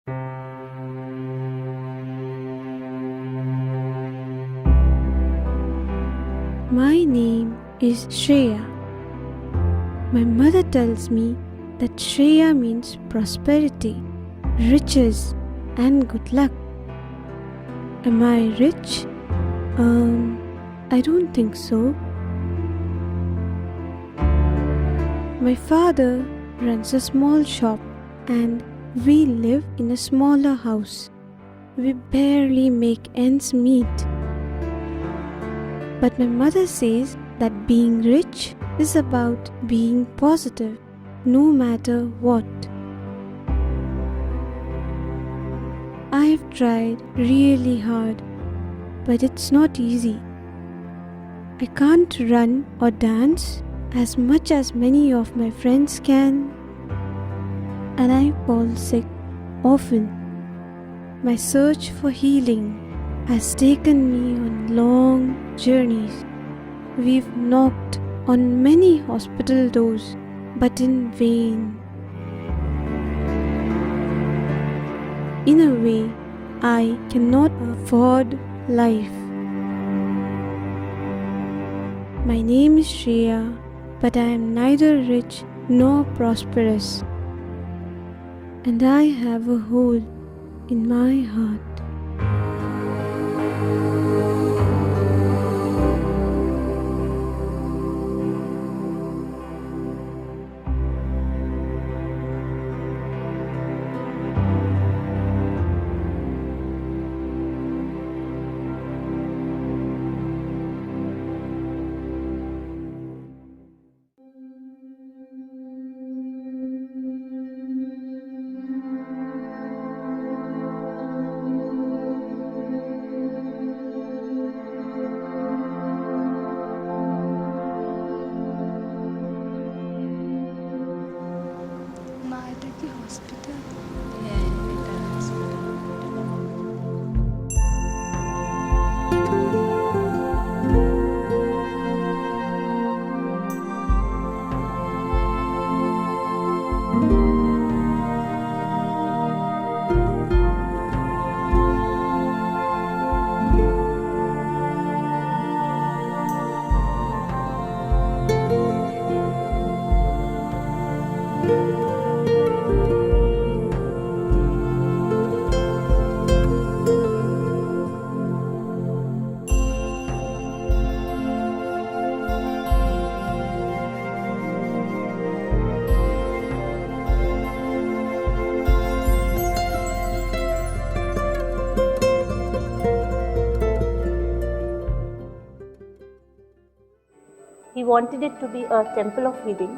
My name is Shreya. My mother tells me that Shreya means prosperity, riches, and good luck. Am I rich? I don't think so. My father runs a small shop and we live in a smaller house. We barely make ends meet. But my mother says that being rich is about being positive, no matter what. I've tried really hard, but it's not easy. I can't run or dance as much as many of my friends can, and I fall sick often. My search for healing has taken me on long journeys. We've knocked on many hospital doors, but in vain. In a way, I cannot afford life. My name is Shreya, but I am neither rich nor prosperous, and I have a hole in my heart. He wanted it to be a temple of healing,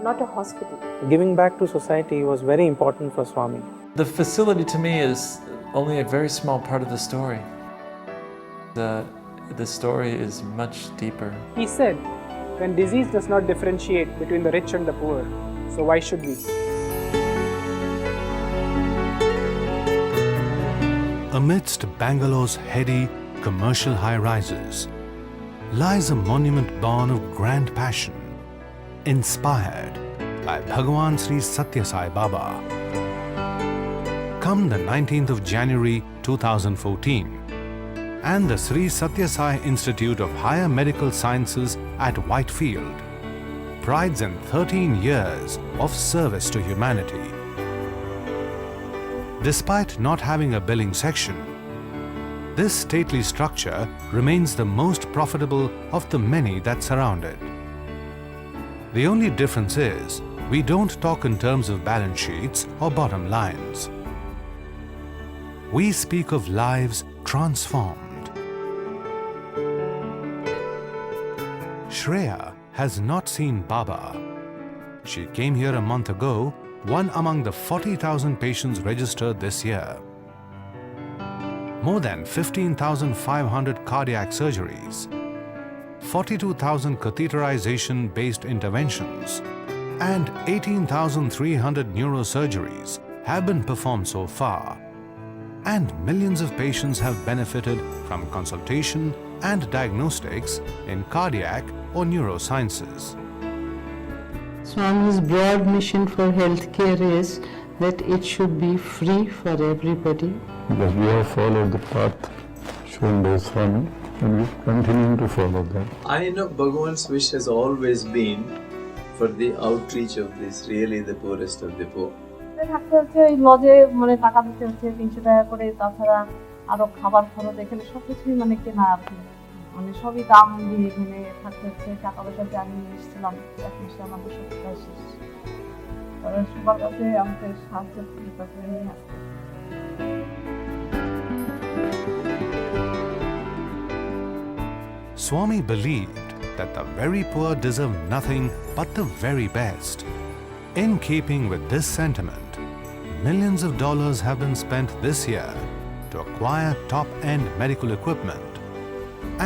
not a hospital. Giving back to society was very important for Swami. The facility to me is only a very small part of the story. The story is much deeper. He said, when disease does not differentiate between the rich and the poor, so why should we? Amidst Bangalore's heady commercial high-rises lies a monument born of grand passion, inspired by Bhagawan Sri Sathya Sai Baba. Come the 19th of January 2014, and the Sri Sathya Sai Institute of Higher Medical Sciences at Whitefield prides in 13 years of service to humanity. Despite not having a billing section, this stately structure remains the most profitable of the many that surround it. The only difference is, we don't talk in terms of balance sheets or bottom lines. We speak of lives transformed. Shreya has not seen Baba. She came here a month ago, one among the 40,000 patients registered this year. More than 15,500 cardiac surgeries, 42,000 catheterization-based interventions, and 18,300 neurosurgeries have been performed so far, and millions of patients have benefited from consultation and diagnostics in cardiac or neurosciences. Swami's broad mission for healthcare is that it should be free for everybody. Because we have followed the path shown by Swami and we continue to follow that. I know Bhagawan's wish has always been for the outreach of this, really the poorest of the poor. থাকতে হচ্ছে ওই লজে মানে টাকা দিতে হচ্ছে 300 টাকা করে, তাছাড়া আরো খাবার খরচ এখানে সবকিছুই মানে কেনা আর কি, মানে সবই দাম দিয়ে এখানে থাকতে হচ্ছে। টাকা পয়সা যে আমি নিয়ে এসেছিলাম এক মাসে আমাদের সব প্রায় শেষ, কারণ সবার কাছে আমাদের সাহায্য নিয়ে আসতে। Swami believed that the very poor deserve nothing but the very best. In keeping with this sentiment, millions of dollars have been spent this year to acquire top-end medical equipment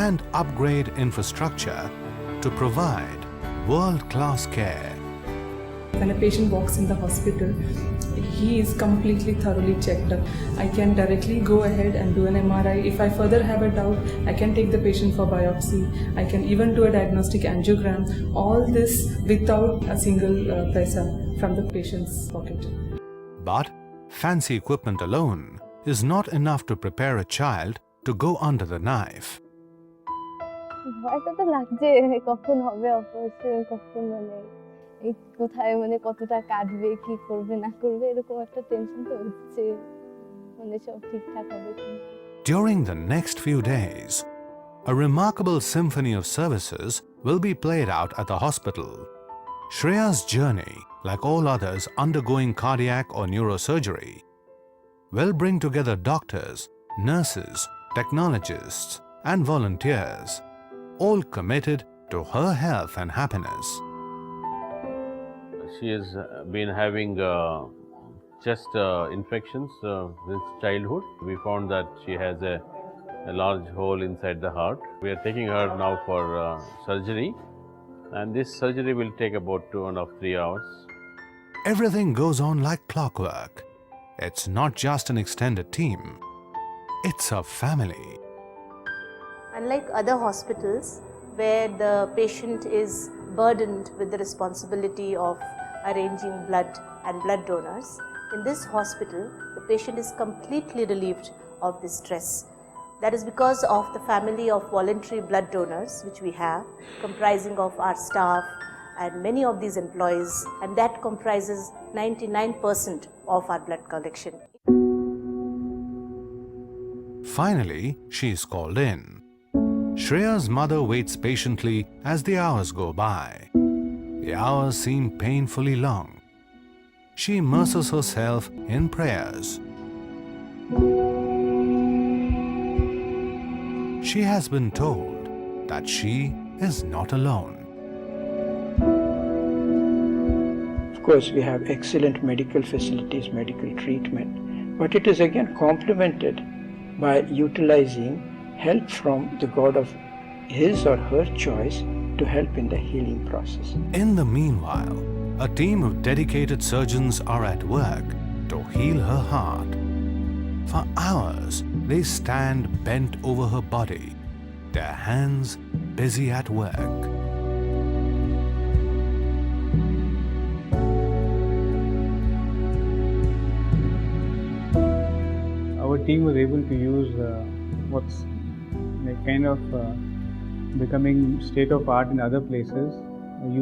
and upgrade infrastructure to provide world-class care. When a patient walks in the hospital, he is completely thoroughly checked up. I can directly go ahead and do an MRI. If I further have a doubt, I can take the patient for biopsy. I can even do a diagnostic angiogram. All this without a single paisa from the patient's pocket. But fancy equipment alone is not enough to prepare a child to go under the knife. ভয়টা তো লাগছে, কখন হবে operation, কখন মানে এই কোথায় মানে কতটা কাটবে, কি করবে না করবে, এরকম একটা টেনশন তো হচ্ছে, মানে সব ঠিকঠাক হবে কি। During the next few days, a remarkable symphony of services will be played out at the hospital. Shreya's journey, like all others undergoing cardiac or neurosurgery, will bring together doctors, nurses, technologists, and volunteers, all committed to her health and happiness. She has been having chest infections since childhood. We found that she has a large hole inside the heart. We are taking her now for surgery, and this surgery will take about 2.5-3 hours. Everything goes on like clockwork. It's not just an extended team, it's a family. Unlike other hospitals where the patient is burdened with the responsibility of arranging blood and blood donors, in this hospital the patient is completely relieved of this stress. That is because of the family of voluntary blood donors which we have, comprising of our staff and many of these employees, and that comprises 99% of our blood collection. Finally, she is called in. Shreya's mother waits patiently as the hours go by. The hours seem painfully long. She immerses herself in prayers. She has been told that she is not alone. Of course, we have excellent medical facilities, medical treatment, but it is again complemented by utilizing help from the God of his or her choice to help in the healing process. In the meanwhile, a team of dedicated surgeons are at work to heal her heart. For hours, they stand bent over her body, their hands busy at work. Our team was able to use what's kind of becoming state of art in other places,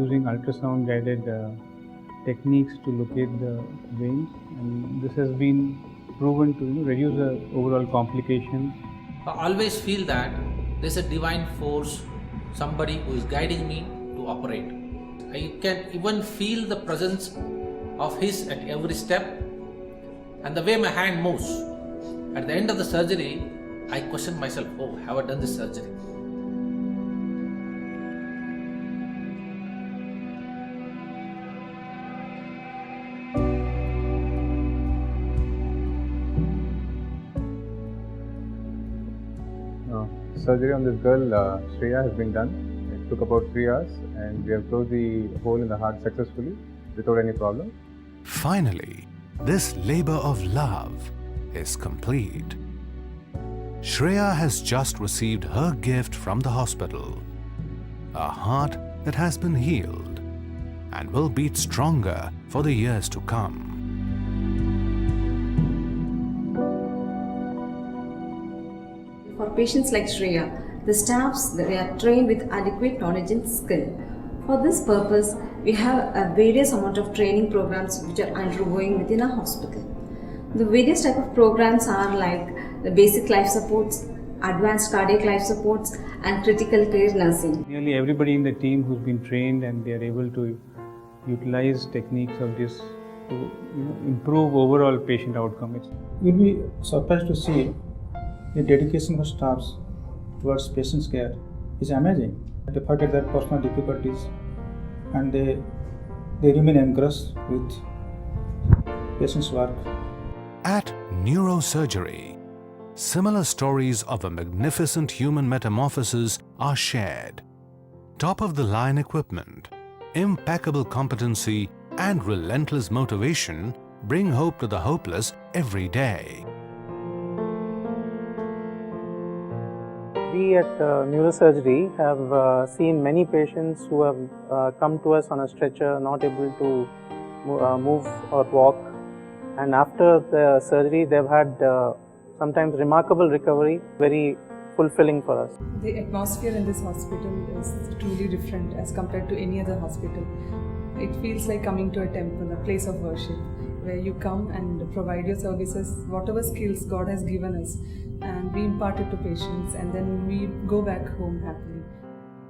using ultrasound guided techniques to locate the veins, and this has been proven to reduce the overall complications. I always feel that there's a divine force, somebody who is guiding me to operate. I can even feel the presence of his at every step and the way my hand moves. At the end of the surgery, I question myself, oh, have I done this surgery? Surgery on this girl, Shreya, has been done. It took about 3 hours and we have closed the hole in the heart successfully without any problem. Finally, this labor of love is complete. Shreya has just received her gift from the hospital, a heart that has been healed and will beat stronger for the years to come. patients like Shreya, the staffs, they are trained with adequate knowledge and skill. For this purpose, we have a various amount of training programs which are undergoing within our hospital. The various type of programs are like the basic life supports, advanced cardiac life supports, and critical care nursing. Nearly everybody in the team who's been trained and they are able to utilize techniques of this to improve overall patient outcomes. You'll be surprised to see the dedication of staffs towards patients' care is amazing. They forget their personal difficulties and they remain engrossed with patients' work. At neurosurgery, similar stories of a magnificent human metamorphosis are shared. Top-of-the-line equipment, impeccable competency, and relentless motivation bring hope to the hopeless every day. We at neurosurgery have seen many patients who have come to us on a stretcher, not able to move or walk, and after the surgery they've had sometimes remarkable recovery, very fulfilling for us. The atmosphere in this hospital is truly different as compared to any other hospital. It feels like coming to a temple, a place of worship, where you come and provide your services, whatever skills God has given us, and we impart it to patients, and then we go back home happily.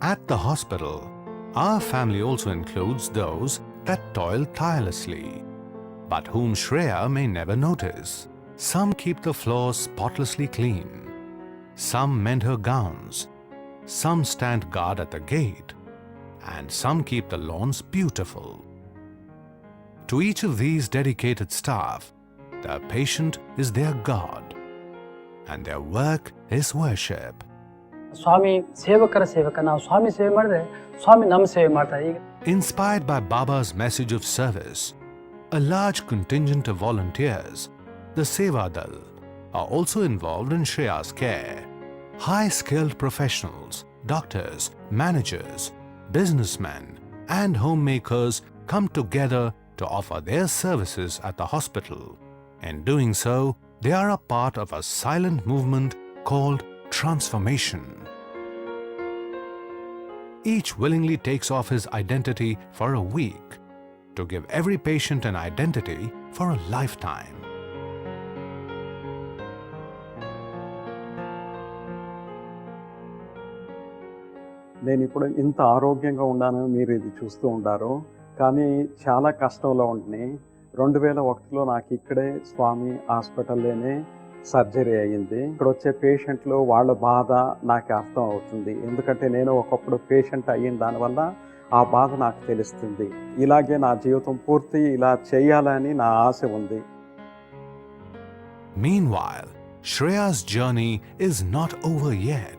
At the hospital, our family also includes those that toil tirelessly, but whom Shreya may never notice. Some keep the floors spotlessly clean. Some mend her gowns. Some stand guard at the gate. And some keep the lawns beautiful. To each of these dedicated staff, the patient is their God, and their work is worship. Swami sevakara sevaka now Swami seve madre Swami nam seve marta. Inspired by Baba's message of service, a large contingent of volunteers, the Seva Dal, are also involved in Shreya's care. High-skilled professionals, doctors, managers, businessmen, and homemakers come together to offer their services at the hospital. In doing so, they are a part of a silent movement called transformation. Each willingly takes off his identity for a week to give every patient an identity for a lifetime. నేను ఇప్పుడు ఇంత ఆరోగ్యంగా ఉన్నానని మీరు ఇది చూస్తూ ఉంటారు, కానీ చాలా కష్టంలో ఉంటుంది. 2001లో నాకు ఇక్కడే స్వామి హాస్పిటల్లోనే సర్జరీ అయ్యింది. ఇక్కడ వచ్చే పేషెంట్లు వాళ్ళ బాధ నాకు అర్థం అవుతుంది, ఎందుకంటే నేను ఒకప్పుడు పేషెంట్ అయిన దానివల్ల ఆ బాధ నాకు తెలుస్తుంది. ఇలాగే నా జీవితం పూర్తి ఇలా చేయాలని నా ఆశ ఉంది. Meanwhile, Shreya's journey is not over yet.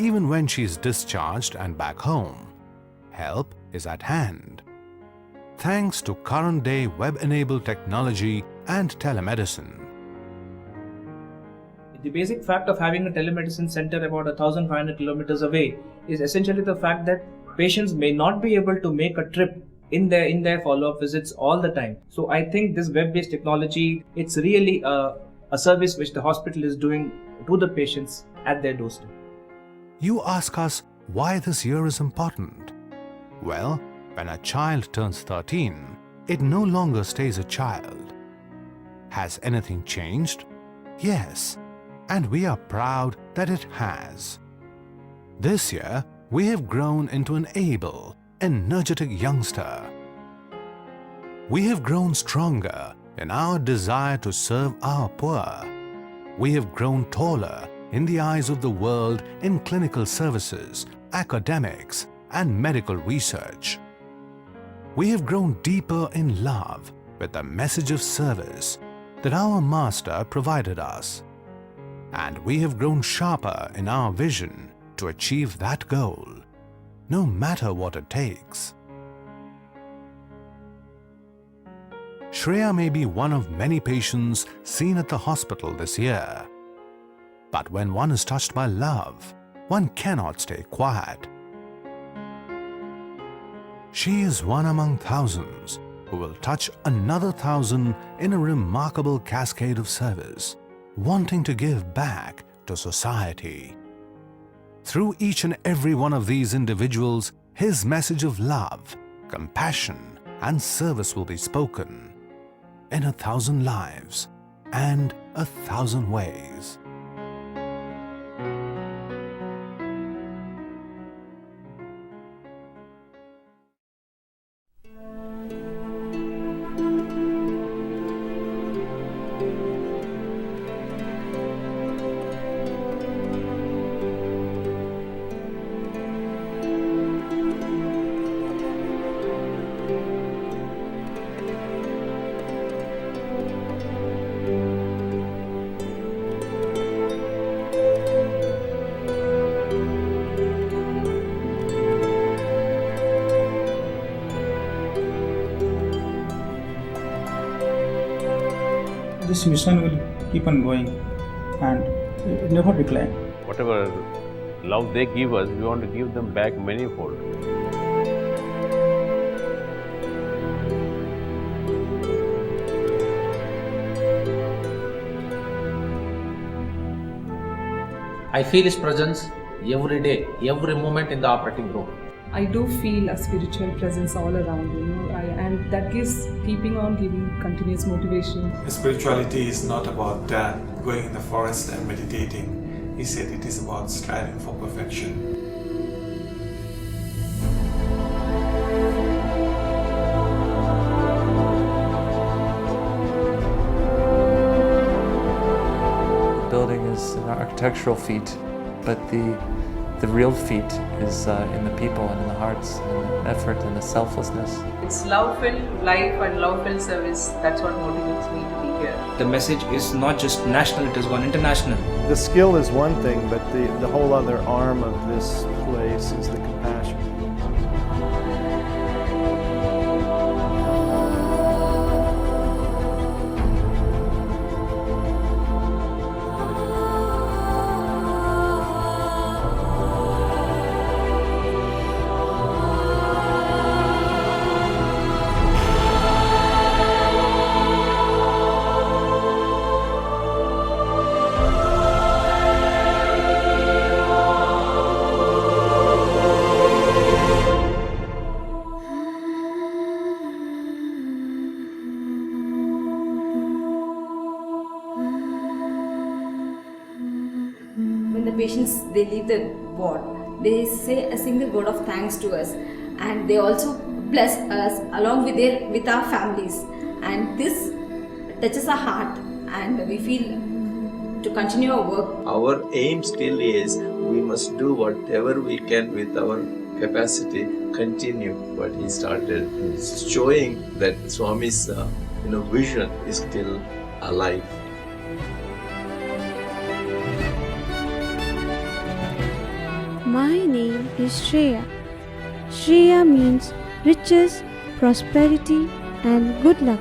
Even when she is discharged and back home, help is at hand. Thanks to current-day web-enabled technology and telemedicine. The basic fact of having a telemedicine center about 1,500 kilometers away is essentially the fact that patients may not be able to make a trip in their follow-up visits all the time. So I think this web-based technology, it's really a service which the hospital is doing to the patients at their doorstep. You ask us why this year is important. Well, when a child turns 13, it no longer stays a child. Has anything changed? Yes, and we are proud that it has. This year, we have grown into an able, energetic youngster. We have grown stronger in our desire to serve our poor. We have grown taller in the eyes of the world in clinical services, academics, and medical research. We have grown deeper in love with the message of service that our Master provided us. And we have grown sharper in our vision to achieve that goal, no matter what it takes. Shreya may be one of many patients seen at the hospital this year. But when one is touched by love, one cannot stay quiet. She is one among thousands who will touch another 1,000 in a remarkable cascade of service, wanting to give back to society. Through each and every one of these individuals, his message of love, compassion, and service will be spoken in 1,000 lives and 1,000 ways. This mission will keep on going and it never decline. Whatever love they give us, we want to give them back manifold. I feel his presence every day, every moment in the operating room. I do feel a spiritual presence all around, and that gives keeping on giving continuous motivation. Spirituality is not about going in the forest and meditating. He said it is about striving for perfection. The building is an architectural feat, but the real feat is in the people and in the hearts and the effort and the selflessness. It's love-filled life and love-filled service. That's what motivates me to be here. The message is not just national, it has gone international. The skill is one thing, but the whole other arm of this place is the compassion. When the patients, they leave the ward, they say a single word of thanks to us, and they also bless us along with our families, and this touches our heart, and we feel to continue our work. Our aim still is we must do whatever we can with our capacity, continue what he started, showing that Swami's vision is still alive. My name is Shreya. Shreya means riches, prosperity, and good luck.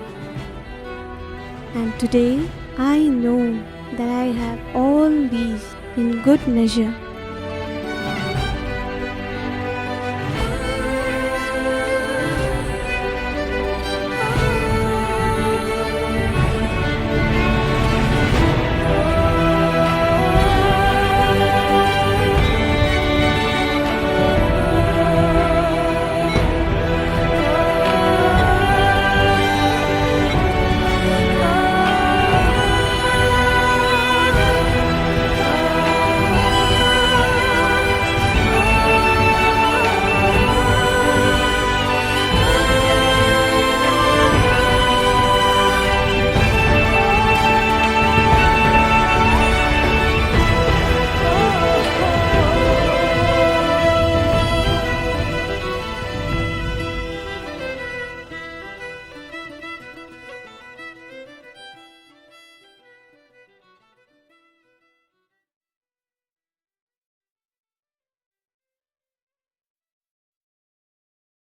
And today I know that I have all these in good measure.